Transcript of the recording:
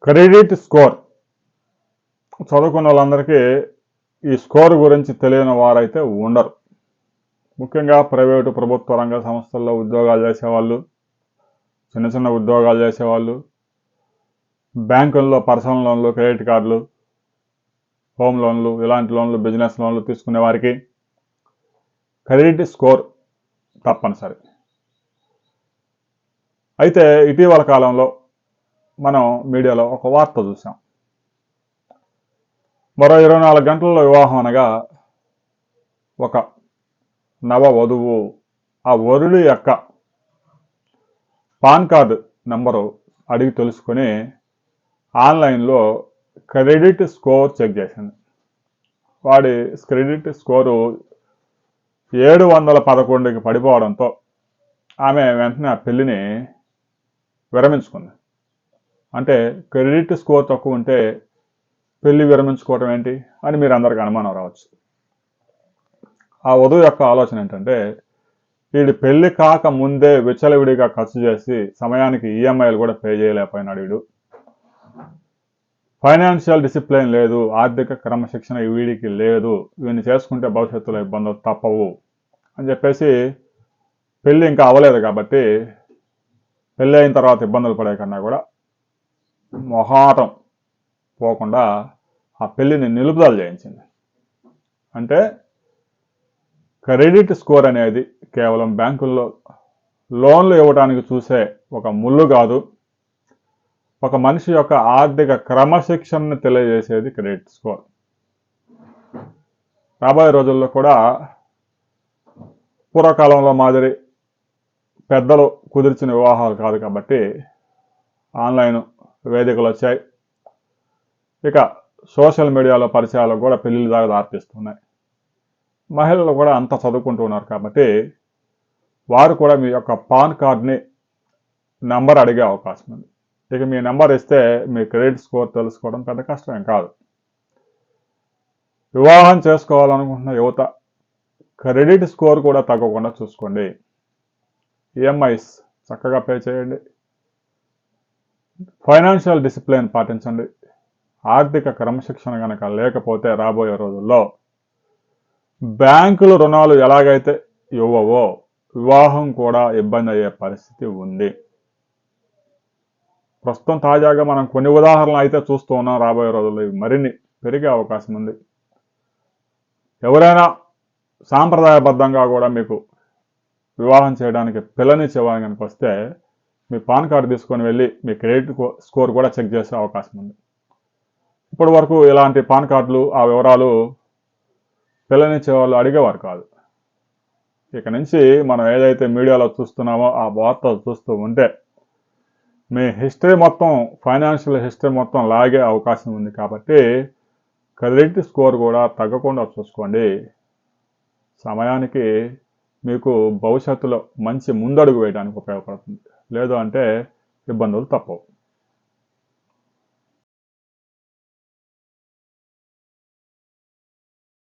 Credit score చదువుకున్న వాళ్ళందరికీ ఈ స్కోర్ గురించి తెలియని వారైతే ఉండరు. ముఖ్యంగా ప్రైవేటు ప్రభుత్వ రంగ సంస్థల్లో ఉద్యోగాలు చేసేవాళ్ళు, చిన్న చిన్న ఉద్యోగాలు చేసేవాళ్ళు, బ్యాంకుల్లో పర్సనల్ లోన్లు, క్రెడిట్ కార్డులు, హోమ్ లోన్లు, ఇలాంటి లోన్లు, బిజినెస్ లోన్లు తీసుకునే వారికి క్రెడిట్ స్కోర్ తప్పనిసరి. అయితే ఇటీవల కాలంలో మనం మీడియాలో ఒక వార్త చూసాం. మరో 24 గంటల్లో వివాహం అనగా ఒక నవ వధువు ఆ వరుడి యొక్క పాన్ కార్డు నెంబరు అడిగి తెలుసుకొని ఆన్లైన్లో క్రెడిట్ స్కోర్ చెక్ చేసింది. వాడి క్రెడిట్ స్కోరు 711కి పడిపోవడంతో ఆమె వెంటనే ఆ పెళ్లిని విరమించుకుంది. అంటే క్రెడిట్ స్కోర్ తక్కువ ఉంటే పెళ్లి విరమించుకోవటం ఏంటి అని మీరు అందరికీ అనుమానం రావచ్చు. ఆ వధువు యొక్క ఆలోచన ఏంటంటే, వీడి పెళ్లి కాక ముందే విచ్చలవిడిగా ఖర్చు చేసి సమయానికి ఈఎంఐలు కూడా పే చేయలేకపోయినాడు. వీడు ఫైనాన్షియల్ డిసిప్లిన్ లేదు, ఆర్థిక క్రమశిక్షణ వీడికి లేదు, వీడిని చేసుకుంటే భవిష్యత్తులో ఇబ్బందులు తప్పవు అని చెప్పేసి పెళ్ళి ఇంకా అవ్వలేదు కాబట్టి పెళ్ళి అయిన తర్వాత ఇబ్బందులు పడే కన్నా కూడా మొహాటం పోకుండా ఆ పెళ్లిని నిలుపుదల చేయించింది. అంటే క్రెడిట్ స్కోర్ అనేది కేవలం బ్యాంకుల్లో లోన్లు ఇవ్వడానికి చూసే ఒక ముళ్ళు కాదు, ఒక మనిషి యొక్క ఆర్థిక క్రమశిక్షణను తెలియజేసేది క్రెడిట్ స్కోర్. రాబోయే రోజుల్లో కూడా పూర్వకాలంలో మాదిరి పెద్దలు కుదిర్చిన వివాహాలు కాదు కాబట్టి ఆన్లైన్ వేదికలు వచ్చాయి. ఇక సోషల్ మీడియాలో పరిచయాలకు కూడా పెళ్లిళ్ళ దాకా దారితీస్తున్నాయి. మహిళలు కూడా అంతా చదువుకుంటూ ఉన్నారు కాబట్టి వారు కూడా మీ యొక్క పాన్ కార్డ్ని నెంబర్ అడిగే అవకాశం ఉంది. ఇక మీ నెంబర్ ఇస్తే మీ క్రెడిట్ స్కోర్ తెలుసుకోవడం పెద్ద కష్టమేం కాదు. వివాహం చేసుకోవాలనుకుంటున్న యువత క్రెడిట్ స్కోర్ కూడా తగ్గకుండా చూసుకోండి. ఈఎంఐస్ చక్కగా పే చేయండి, ఫైనాన్షియల్ డిసిప్లిన్ పాటించండి. ఆర్థిక క్రమశిక్షణ కనుక లేకపోతే రాబోయే రోజుల్లో బ్యాంకులు రుణాలు ఎలాగైతే ఇవ్వవో వివాహం కూడా ఇబ్బంది అయ్యే పరిస్థితి ఉంది. ప్రస్తుతం తాజాగా మనం కొన్ని ఉదాహరణలు అయితే చూస్తూ ఉన్నాం. రాబోయే రోజుల్లో ఇవి మరిన్ని పెరిగే అవకాశం ఉంది. ఎవరైనా సాంప్రదాయబద్ధంగా కూడా మీకు వివాహం చేయడానికి పిల్లనిచ్చేవాళ్ళని కనుక వస్తే మీ పాన్ కార్డు తీసుకొని వెళ్ళి మీ క్రెడిట్ స్కోర్ కూడా చెక్ చేసే అవకాశం ఉంది. ఇప్పటి వరకు ఇలాంటి పాన్ కార్డులు ఆ వివరాలు పిల్లనిచ్చేవాళ్ళు అడిగేవారు కాదు. ఇక నుంచి మనం ఏదైతే మీడియాలో చూస్తున్నామో ఆ వార్తలు చూస్తూ ఉంటే మీ హిస్టరీ మొత్తం, ఫైనాన్షియల్ హిస్టరీ మొత్తం లాగే అవకాశం ఉంది. కాబట్టి క్రెడిట్ స్కోర్ కూడా తగ్గకుండా చూసుకోండి. సమయానికి మీకు భవిష్యత్తులో మంచి ముందడుగు వేయడానికి ఉపయోగపడుతుంది. లేదు అంటే ఇబ్బందులు తప్పవు.